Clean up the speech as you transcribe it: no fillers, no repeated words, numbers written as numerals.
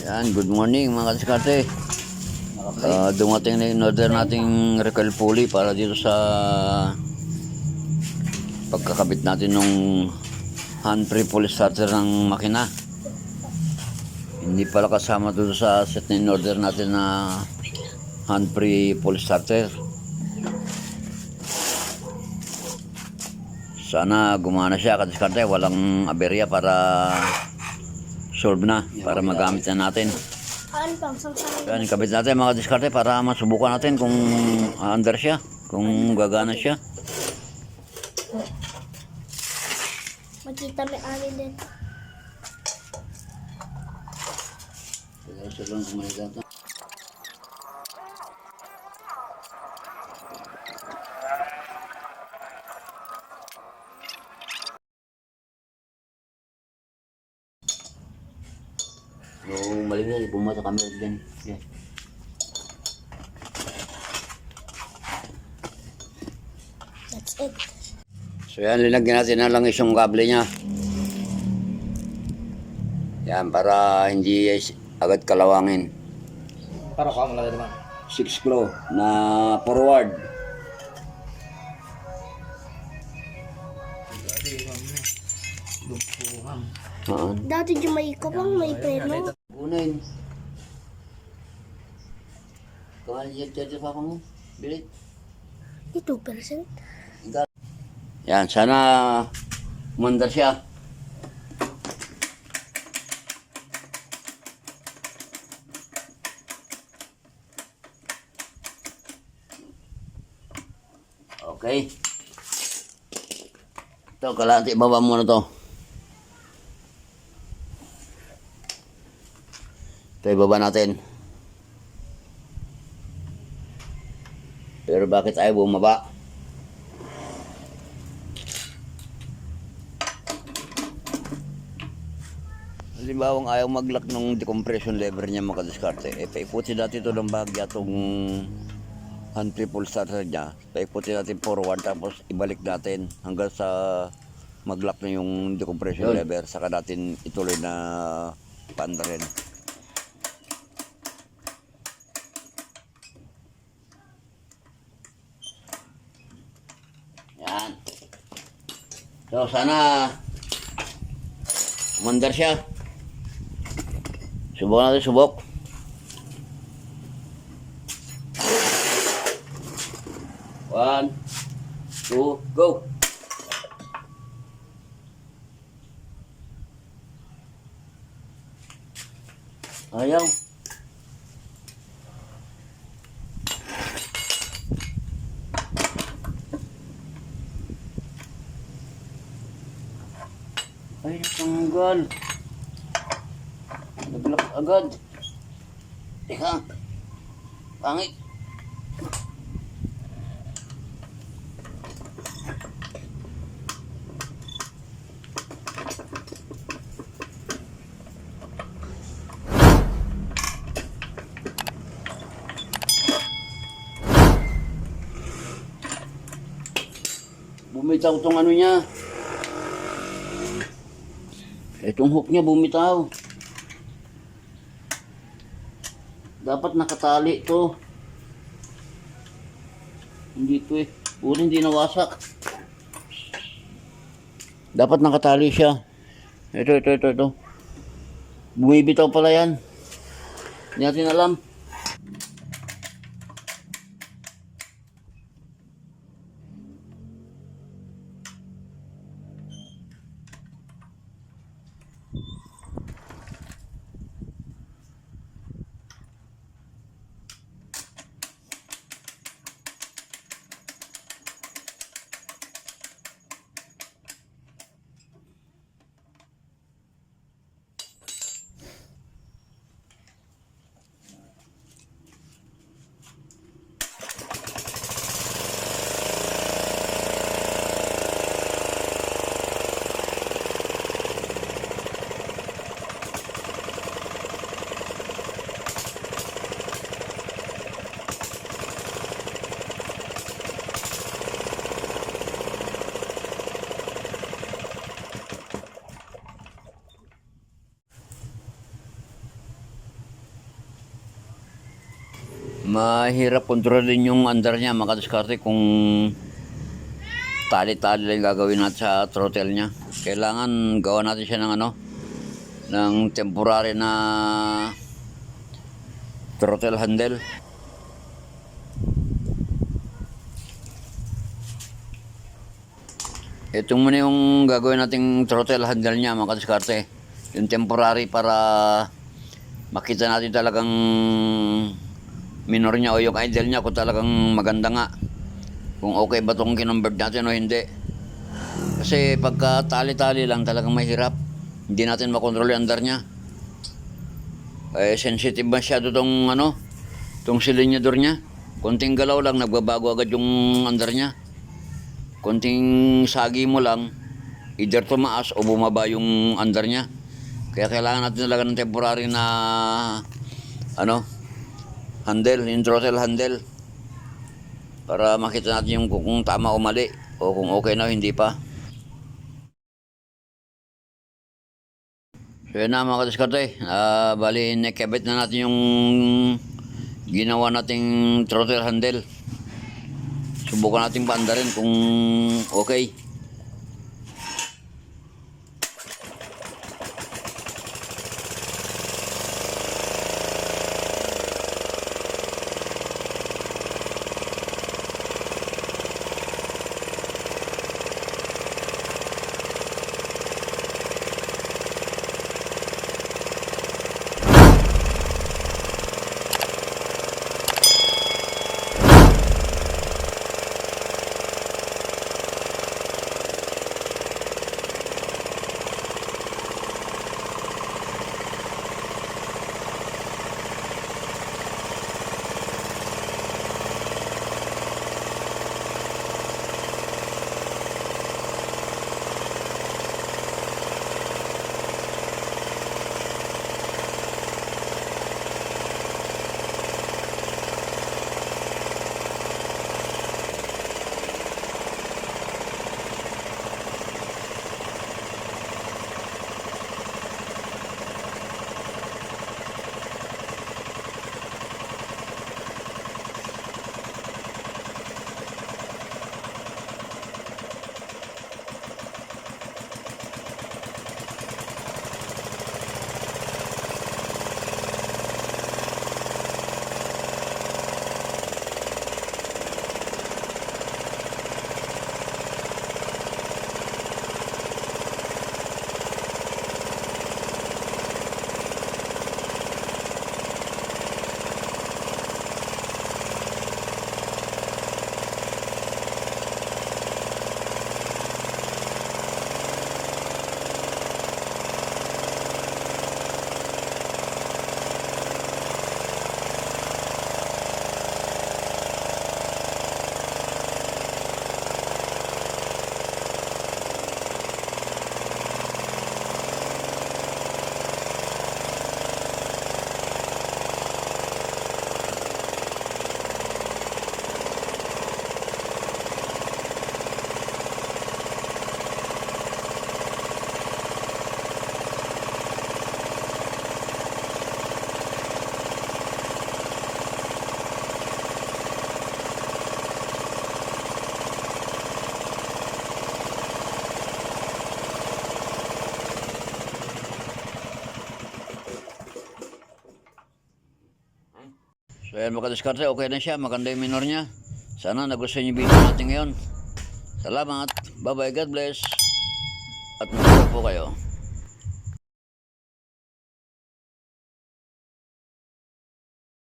Yan, good morning mga kadiskarte. Dumating na yung order nating recoil pulley para dito sa pagkakabit natin nung hand-free pulley starter ng makina. Hindi pala kasama dito sa set na in-order natin na hand-free pulley starter. Sana gumana siya kadiskarte, walang aberya para solve na, para magamit na natin. Yan, ikabit natin mga diskarte para masubukan natin kung under siya, kung gagana siya. Makita may alin din. So, maling bumata kami dyan. Yeah. That's it. So yan, linagyan natin na lang isang kable niya. Yan, para hindi agad kalawangin. Para ko mo lang naman. 6 claw na forward. Dati yung may ikapang may preno. Unahin. Kung dyan pa mo, bilit. 2%. Yan, sana umandar siya. Okay. Ito, kalahati baba muna to. Ito, ibaba natin. Pero bakit ayaw bumaba? Halimbawang ayaw mag-lock ng decompression lever niya mga kadiskarte. Paiputin natin ito ng bahagya itong hand-free pull starter niya. Paiputin natin forward tapos ibalik natin hanggang sa mag-lock na yung decompression lever. Saka natin ituloy na paandarin. Yan. So sana umandar siya. Subok natin, subok. One, two, go. Ayaw. Ay, tanggal. Nag-lock agad. Teka. Pangit. Bumitaw tong ano niya. Itong hook niya bumitaw. Dapat nakatali to. Hindi to eh. Puro hindi nawasak. Dapat nakatali siya. Ito. Bumibitaw pala yan. Hindi natin alam. Mahirap kontrolin yung andar niya, makadiskarte kung tali-tali lang gagawin natin sa throttle niya. Kailangan gawa natin siya ng ng temporary na throttle handle. Ito muna yung gagawin nating throttle handle niya, mga kadiskarte. Yung temporary para makita natin talagang minor niya o yung idle niya kung talagang maganda nga. Kung okay ba itong kinonvert natin o hindi. Kasi pagka tali-tali lang talagang mahirap. Hindi natin makontrol yung andar niya. Sensitive masyado itong silinyador niya. Konting galaw lang, nagbabago agad yung andar niya. Konting sagi mo lang, either tumaas o bumaba yung andar niya. Kaya kailangan natin talaga ng temporary na handle, yung throttle handle. Para makita natin yung kung tama o mali o kung okay na o hindi pa. So yun na mga kadiskarte, bali nakabit na natin yung ginawa nating throttle handle. Subukan natin paandarin kung okay. So yan mga kadiskarte, okay na siya, maganda yung minor niya. Sana nagustuhan niyo yung video natin ngayon. Salamat, bye bye, God bless. At mag po kayo.